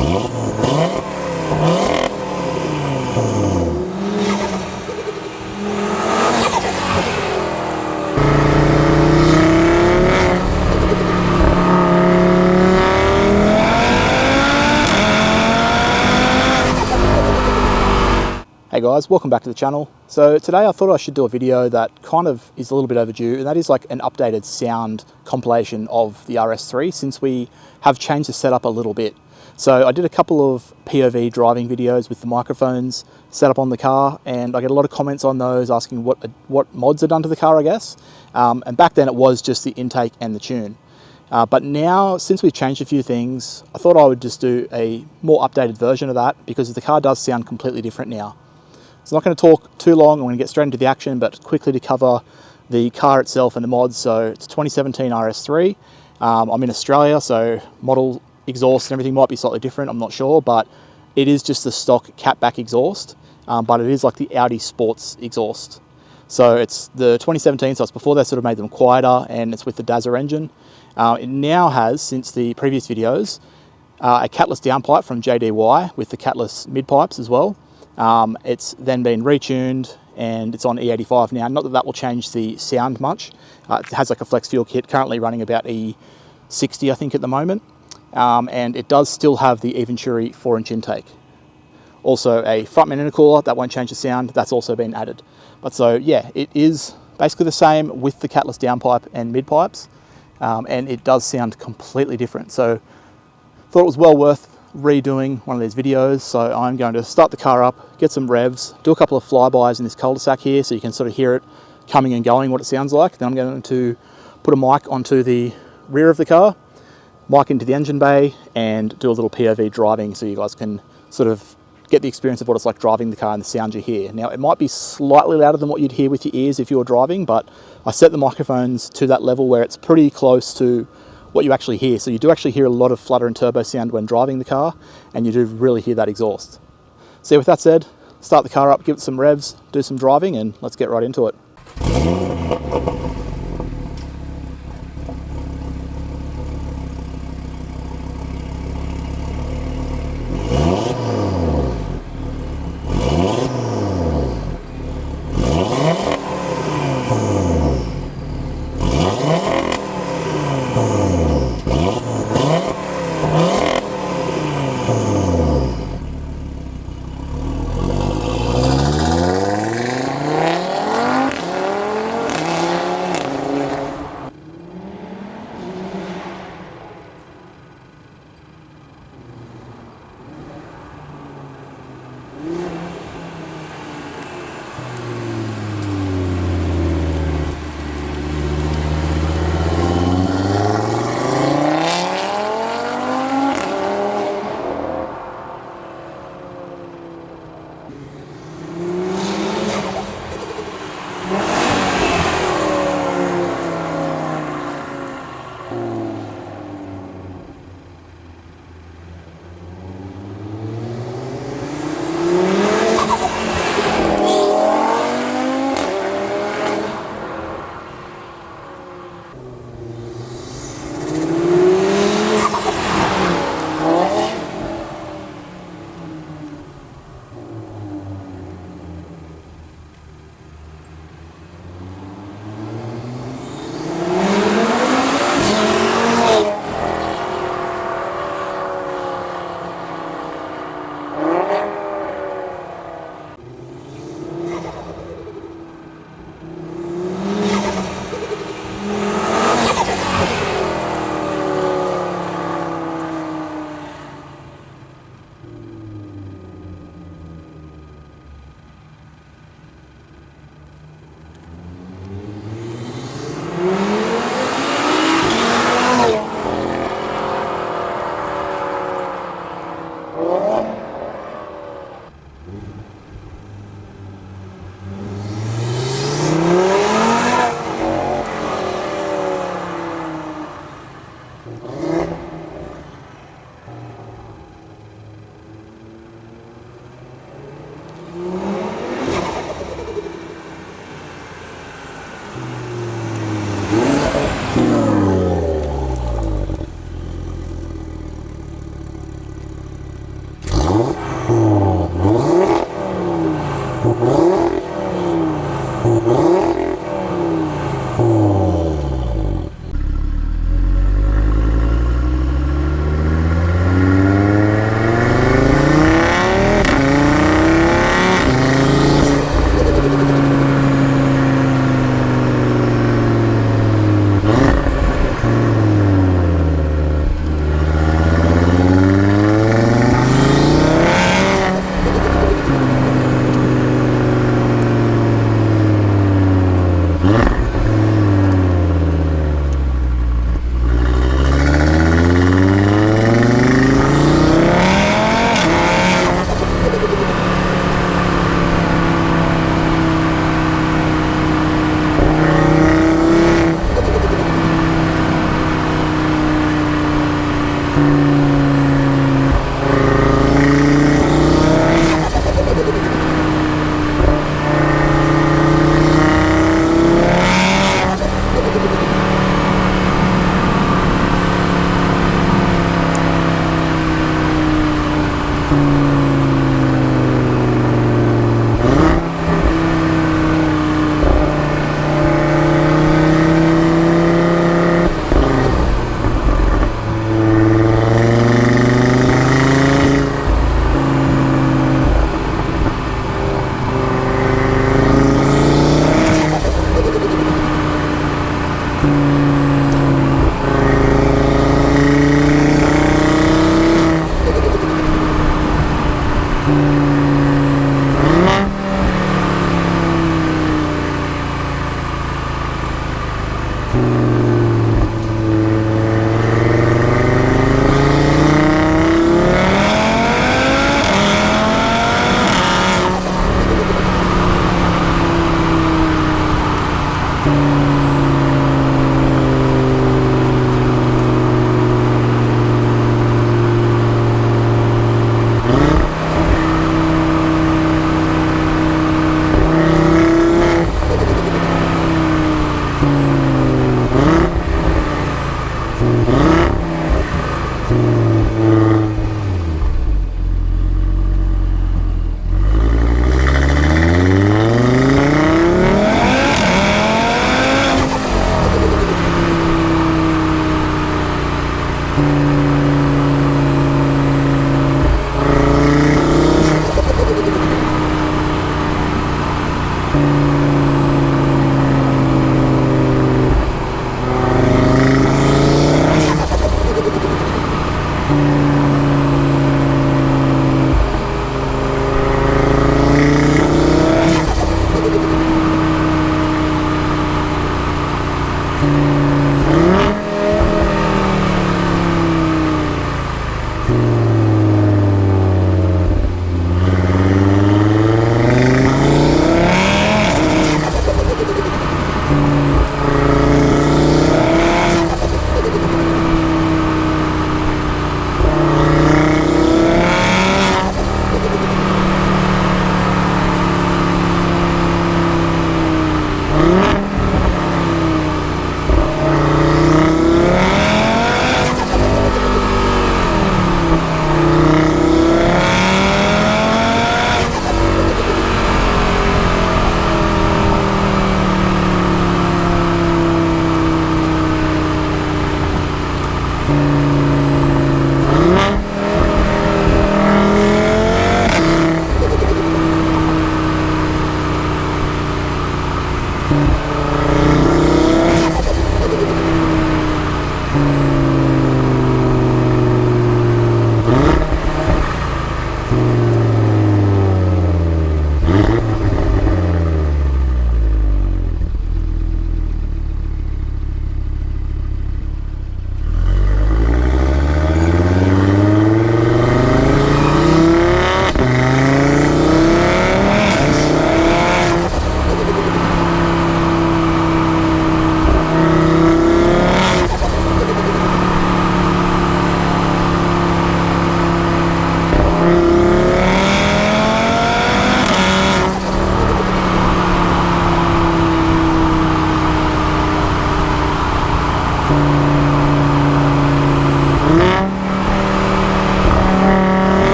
Hey guys, welcome back to the channel. So today I thought I should do a video that kind of is a little bit overdue, and that is like an updated sound compilation of the RS3 since we have changed the setup a little bit. So I did a couple of POV driving videos with the microphones set up on the car, and I get a lot of comments on those asking what mods are done to the car, I guess. And back then it was just the intake and the tune. But now, since we've changed a few things, I thought I would just do a more updated version of that because the car does sound completely different now. So I'm not going to talk too long, I'm going to get straight into the action, but quickly to cover the car itself and the mods. So it's 2017 RS3. I'm in Australia, so model exhaust and everything might be slightly different, I'm not sure, but it is just the stock catback exhaust, but it is like the Audi Sports exhaust. So it's the 2017, so it's before they sort of made them quieter, and it's with the Dazza engine. It now has, since the previous videos, a catless downpipe from JDY with the catless mid pipes as well. It's then been retuned and it's on E85 now. Not that that will change the sound much. It has like a flex fuel kit, currently running about E60 I think at the moment. And it does still have the Venturi 4-inch intake. Also a frontman intercooler, that won't change the sound, that's also been added. But so yeah, it is basically the same with the catless downpipe and mid pipes. And it does sound completely different. So thought it was well worth redoing one of these videos. So I'm going to start the car up, get some revs, do a couple of flybys in this cul-de-sac here so you can sort of hear it coming and going, what it sounds like. Then I'm going to put a mic onto the rear of the car, mic into the engine bay, and do a little POV driving so you guys can sort of get the experience of what it's like driving the car and the sound you hear. Now, it might be slightly louder than what you'd hear with your ears if you were driving, but I set the microphones to that level where it's pretty close to what you actually hear. So you do actually hear a lot of flutter and turbo sound when driving the car, and you do really hear that exhaust. So with that said, start the car up, give it some revs, do some driving, and let's get right into it.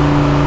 it.